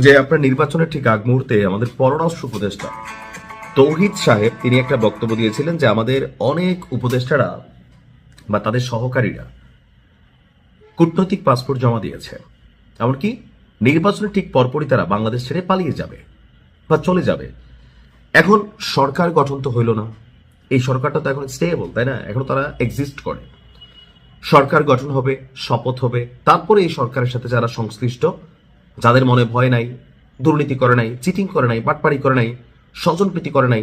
যে আপনার নির্বাচনের ঠিক আগ মুহূর্তে আমাদের পররাষ্ট্র উপদেষ্টা তৌহিদ সাহেব তিনি একটা বক্তব্য দিয়েছিলেন যে আমাদের অনেক উপদেষ্টারা বা তাদের সহকারীরা কূটনৈতিক পাসপোর্ট জমা দিয়েছে, এমনকি নির্বাচনের ঠিক পরপরই তারা বাংলাদেশ ছেড়ে পালিয়ে যাবে বা চলে যাবে। এখন সরকার গঠন তো হইল না, এই সরকারটা তো এখন স্টেবল, তাই না? এখন তারা এক্সিস্ট করে। সরকার গঠন হবে, শপথ হবে, তারপরে এই সরকারের সাথে যারা সংশ্লিষ্ট, যাদের মনে ভয় নাই, দুর্নীতি করে নাই, চিটিং করে নাই, বাটপাড়ি করে নাই, স্বজনপ্রীতি করে নাই,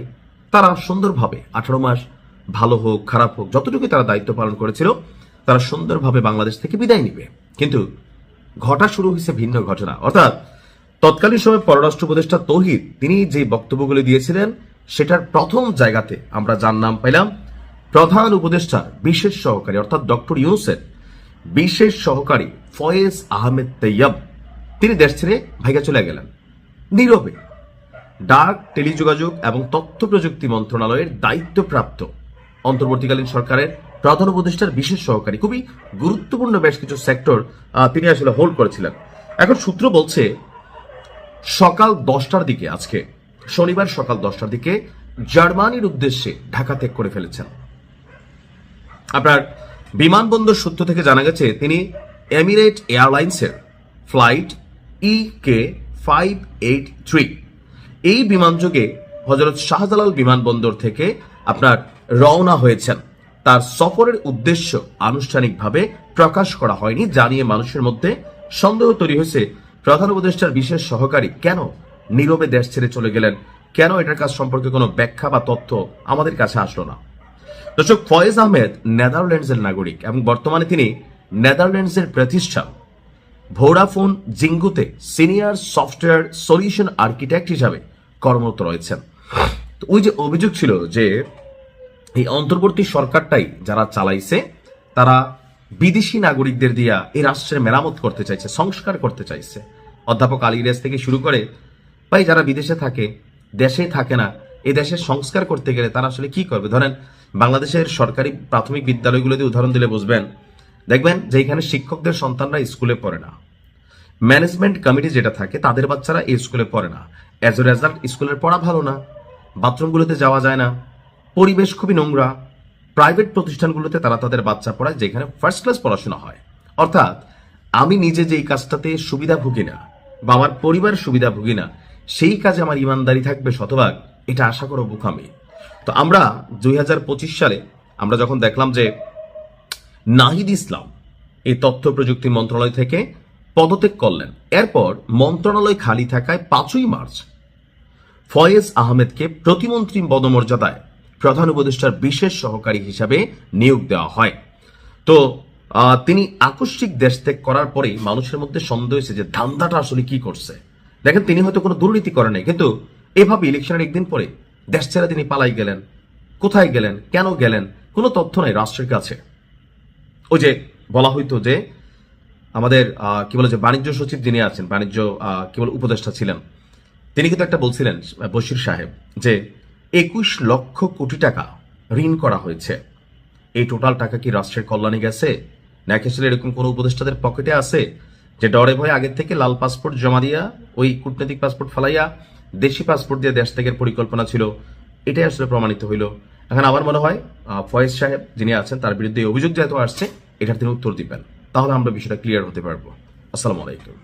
তারা সুন্দরভাবে 18 মাস ভালো হোক খারাপ হোক যতটুকু তারা দায়িত্ব পালন করেছিল তারা সুন্দরভাবে বাংলাদেশ থেকে বিদায় নিবে। কিন্তু ঘটা শুরু হয়েছে ভিন্ন ঘটনা, অর্থাৎ তৎকালীন সময় পররাষ্ট্র উপদেষ্টা তৌহিদ তিনি যে বক্তব্যগুলি দিয়েছিলেন সেটার প্রথম জায়গাতে আমরা যার নাম পাইলাম প্রধান উপদেষ্টা বিশেষ সহকারী, অর্থাৎ ডক্টর ইউনূসের বিশেষ সহকারী ফয়েজ আহমেদ তৈয়ব, তিনি দেশ ছেড়ে ভাইগা চলে গেলেন নীরবে। ডাক, টেলিযোগাযোগ এবং তথ্য প্রযুক্তি মন্ত্রণালয়ের দায়িত্বপ্রাপ্ত অন্তর্বর্তীকালীন সরকারের প্রধান উপদেষ্টার বিশেষ সহকারী, খুবই গুরুত্বপূর্ণ বেশ কিছু সেক্টর তিনি আসলে হোল্ড করেছিলেন। এখন সূত্র বলছে সকাল 10টার দিকে, আজকে শনিবার সকাল 10টার দিকে জার্মানির উদ্দেশ্যে ঢাকা ত্যাগ করে ফেলেছেন। আপনার বিমানবন্দর সূত্র থেকে জানা গেছে তিনি এমিরেট এয়ারলাইন্সের ফ্লাইট EK583 এই বিমানযোগে হযরত শাহজালাল বিমানবন্দর থেকে আপনার রওনা হয়েছেন। তার সফরের উদ্দেশ্য আনুষ্ঠানিকভাবে প্রকাশ করা হয়নি, জানিয়ে মানুষের মধ্যে সন্দেহ তৈরি হয়েছে প্রধান উপদেষ্টার বিশেষ সহকারী কেন নীরবে দেশ ছেড়ে চলে গেলেন, কেন এটার কাজ সম্পর্কে কোনো ব্যাখ্যা বা তথ্য আমাদের কাছে আসলো না। দর্শক, ফয়েজ আহমেদ নেদারল্যান্ডসের নাগরিক এবং বর্তমানে তিনি নেদারল্যান্ডসের প্রতিষ্ঠান ভোডাফোন জিঙ্গুতে সিনিয়র সফটওয়্যার সলিউশন আর্কিটেক্ট হিসাবে কর্মরত রয়েছেন। তো ওই যে অভিযোগ ছিল যে এই অন্তর্বর্তী সরকারটাই যারা চালাইছে তারা বিদেশি নাগরিকদের দিয়া এই রাষ্ট্রের মেরামত করতে চাইছে, সংস্কার করতে চাইছে। অধ্যাপক আলী রেস থেকে শুরু করে ভাই যারা বিদেশে থাকে, দেশে থাকে না, এই দেশের সংস্কার করতে গেলে তারা আসলে কি করবে? ধরেন বাংলাদেশের সরকারি প্রাথমিক বিদ্যালয়গুলোতে উদাহরণ দিলে বুঝবেন, দেখবেন যে এখানে শিক্ষকদের সন্তানরা স্কুলে পড়ে না, ম্যানেজমেন্ট কমিটি যেটা থাকে তাদের বাচ্চারা এই স্কুলে পড়ে না, অ্যাজ এ রেজাল্ট স্কুলের পড়া ভালো না, বাথরুমগুলোতে যাওয়া যায় না, পরিবেশ খুবই নোংরা। প্রাইভেট প্রতিষ্ঠানগুলোতে তারা তাদের বাচ্চা পড়ায় যেখানে ফার্স্ট ক্লাস পড়াশোনা হয়। অর্থাৎ আমি নিজে যেই কাজটাতে সুবিধা ভুগি না বা আমার পরিবার সুবিধা ভুগি না, সেই কাজে আমার ইমানদারি থাকবে শতভাগ, এটা আশা করো বোকামি। তো আমরা 2025 সালে আমরা যখন দেখলাম যে নাহিদ ইসলাম এই তথ্য প্রযুক্তি মন্ত্রণালয় থেকে পদত্যাগ করলেন, এরপর মন্ত্রণালয় খালি থাকায় 5ই মার্চ ফয়েজ আহমেদকে প্রতিমন্ত্রী পদমর্যাদায় প্রধান উপদেষ্টার বিশেষ সহকারী হিসাবে নিয়োগ দেওয়া হয়। তো তিনি আকস্মিক দেশ ত্যাগ করার পরেই মানুষের মধ্যে সন্দেহ হয়েছে যে ধান্দাটা আসলে কি করছে। দেখেন, তিনি হয়তো কোনো দুর্নীতি করেন নাই, কিন্তু এভাবে ইলেকশনের একদিন পরে দেশ ছেড়ে তিনি পালাই গেলেন। কোথায় গেলেন, কেন গেলেন, কোনো তথ্য নাই রাষ্ট্রের কাছে। ওই যে বলা হইতো যে আমাদের কি বলে যে বাণিজ্য সচিব যিনি আছেন, বাণিজ্য কি বলে উপদেষ্টা ছিলেন, তিনি কিন্তু একটা বলছিলেন বশির সাহেব যে 21 লক্ষ কোটি টাকা ঋণ করা হয়েছে। এই টোটাল টাকা কি রাষ্ট্রের কল্যাণে গেছে নাকি আসলে এরকম কোনো উপদেষ্টাদের পকেটে আছে যে ডরে ভয়ে আগের থেকে লাল পাসপোর্ট জমা দিয়া ওই কূটনৈতিক পাসপোর্ট ফালাইয়া দেশি পাসপোর্ট দিয়ে দেশ ত্যাগের পরিকল্পনা ছিল? এটাই আসলে প্রমাণিত হইল। এখন আমার মনে হয় ফয়েজ সাহেব যিনি আছেন তার বিরুদ্ধে এই অভিযোগ যেহেতু আসছে, এটার তিনি উত্তর দিবেন, তাহলে আমরা বিষয়টা ক্লিয়ার হতে পারবো। আসসালামু আলাইকুম।